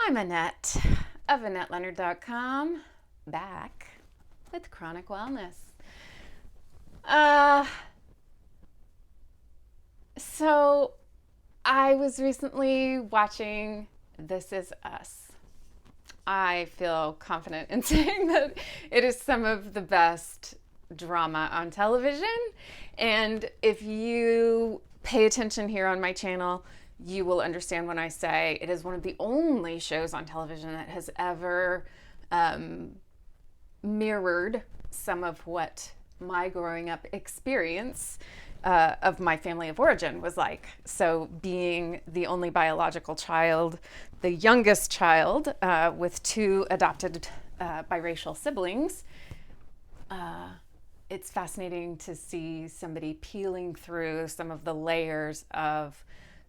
I'm Annette of AnnetteLeonard.com, back with Chronic Wellness. Uh, so I was recently watching This Is Us. I feel confident in saying that it is some of the best drama on television. And if you pay attention here on my channel, you will understand when I say it is one of the only shows on television that has ever mirrored some of what my growing up experience of my family of origin was like. So, being the only biological child, the youngest child with two adopted biracial siblings, it's fascinating to see somebody peeling through some of the layers of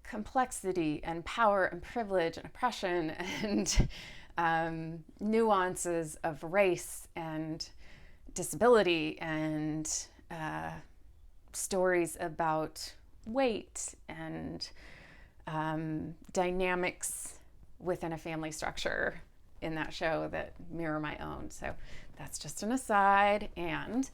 complexity and power and privilege and oppression and nuances of race and disability and stories about weight and dynamics within a family structure in that show that mirror my own. So that's just an aside. And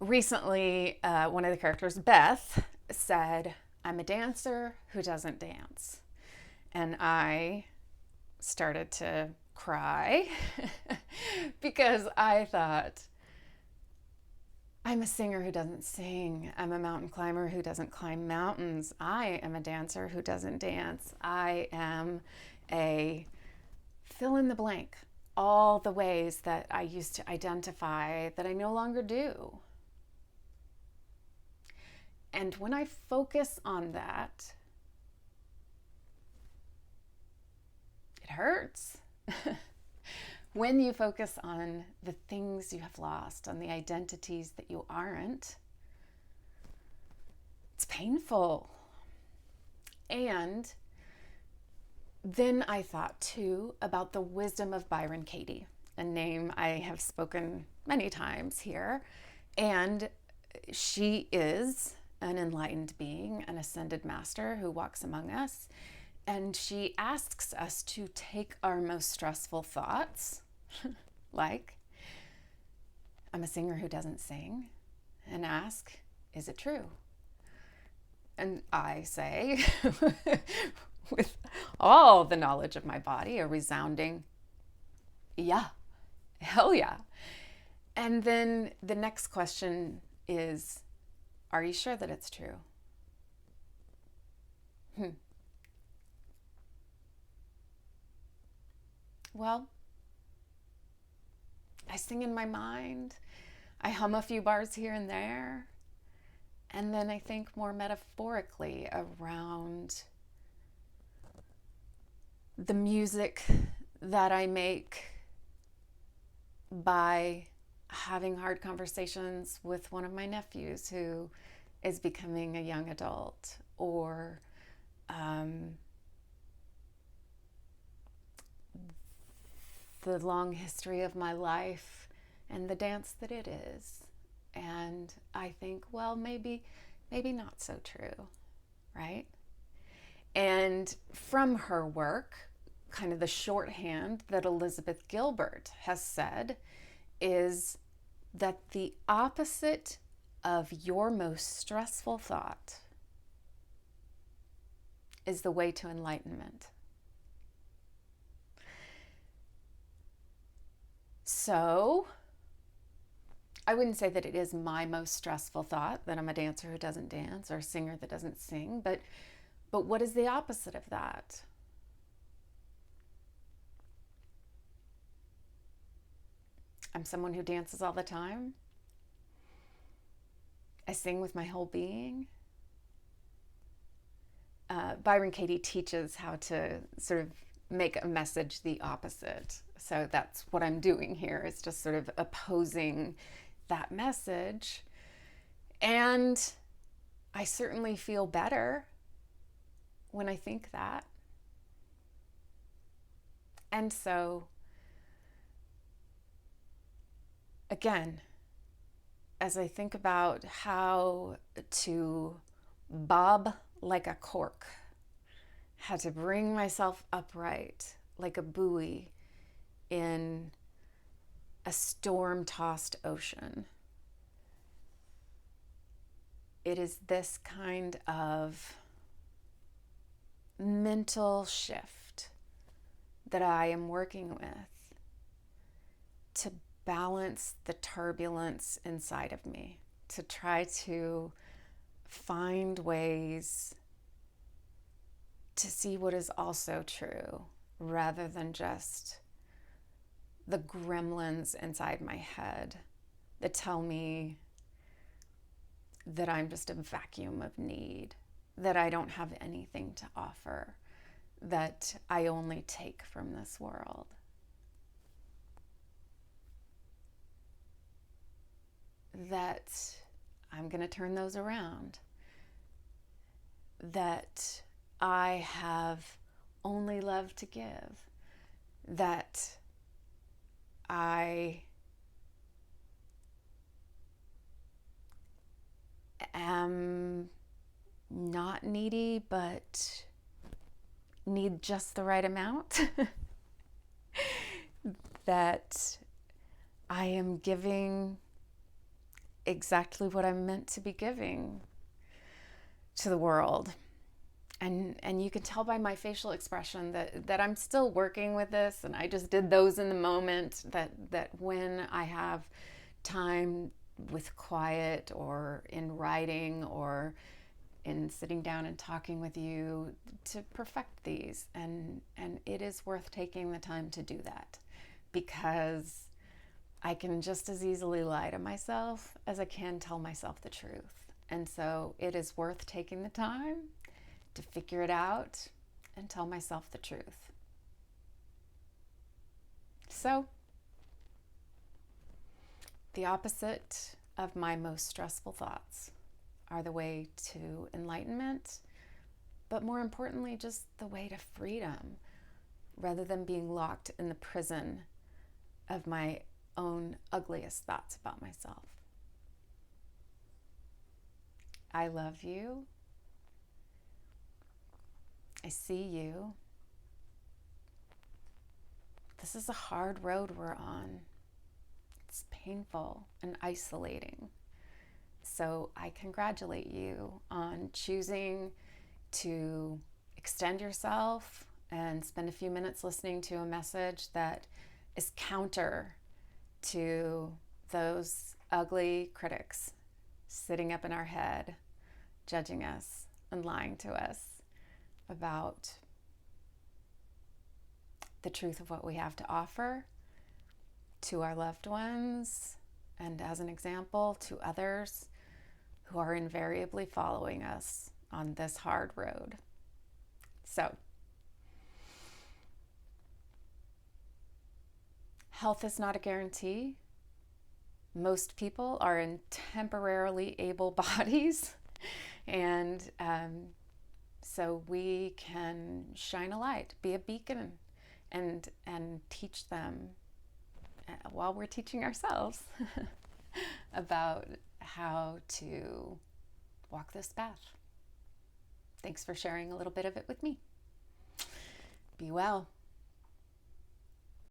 recently, one of the characters, Beth, said, "I'm a dancer who doesn't dance." And I started to cry because I thought, I'm a singer who doesn't sing. I'm a mountain climber who doesn't climb mountains. I am a dancer who doesn't dance. I am a fill in the blank. All the ways that I used to identify that I no longer do. And when I focus on that, it hurts. When you focus on the things you have lost, on the identities that you aren't, it's painful. And then I thought too about the wisdom of Byron Katie, a name I have spoken many times here. And she is an enlightened being, an ascended master who walks among us. And she asks us to take our most stressful thoughts, like, I'm a singer who doesn't sing, and ask, is it true? And I say, with all the knowledge of my body, a resounding, yeah, hell yeah. And then the next question is, are you sure that it's true? Well, I sing in my mind. I hum a few bars here and there. And then I think more metaphorically around the music that I make by having hard conversations with one of my nephews who is becoming a young adult, or the long history of my life and the dance that it is. And I think, well, maybe not so true, right? And from her work, kind of the shorthand that Elizabeth Gilbert has said is that the opposite of your most stressful thought is the way to enlightenment. So I wouldn't say that it is my most stressful thought that I'm a dancer who doesn't dance or a singer that doesn't sing, but what is the opposite of that? I'm someone who dances all the time. I sing with my whole being. Byron Katie teaches how to sort of make a message the opposite. So that's what I'm doing here, is just sort of opposing that message. And I certainly feel better when I think that. And so, again, as I think about how to bob like a cork, how to bring myself upright like a buoy in a storm-tossed ocean. It is this kind of mental shift that I am working with to balance the turbulence inside of me, to try to find ways to see what is also true rather than just the gremlins inside my head that tell me that I'm just a vacuum of need, that I don't have anything to offer, that I only take from this world. That I'm going to turn those around. That I have only love to give. That I am not needy, but need just the right amount. That I am giving exactly what I'm meant to be giving to the world. And you can tell by my facial expression that I'm still working with this, and I just did those in the moment, that when I have time with quiet or in writing or in sitting down and talking with you to perfect these. And it is worth taking the time to do that, because I can just as easily lie to myself as I can tell myself the truth. And so it is worth taking the time to figure it out and tell myself the truth. So, the opposite of my most stressful thoughts are the way to enlightenment, but more importantly, just the way to freedom, rather than being locked in the prison of my own ugliest thoughts about myself. I love you. I see you. This is a hard road we're on. It's painful and isolating. So I congratulate you on choosing to extend yourself and spend a few minutes listening to a message that is counter to those ugly critics sitting up in our head, judging us and lying to us about the truth of what we have to offer to our loved ones, and as an example, to others who are invariably following us on this hard road. So, health is not a guarantee. Most people are in temporarily able bodies, and so we can shine a light, be a beacon, and teach them while we're teaching ourselves about how to walk this path. Thanks for sharing a little bit of it with me. Be well.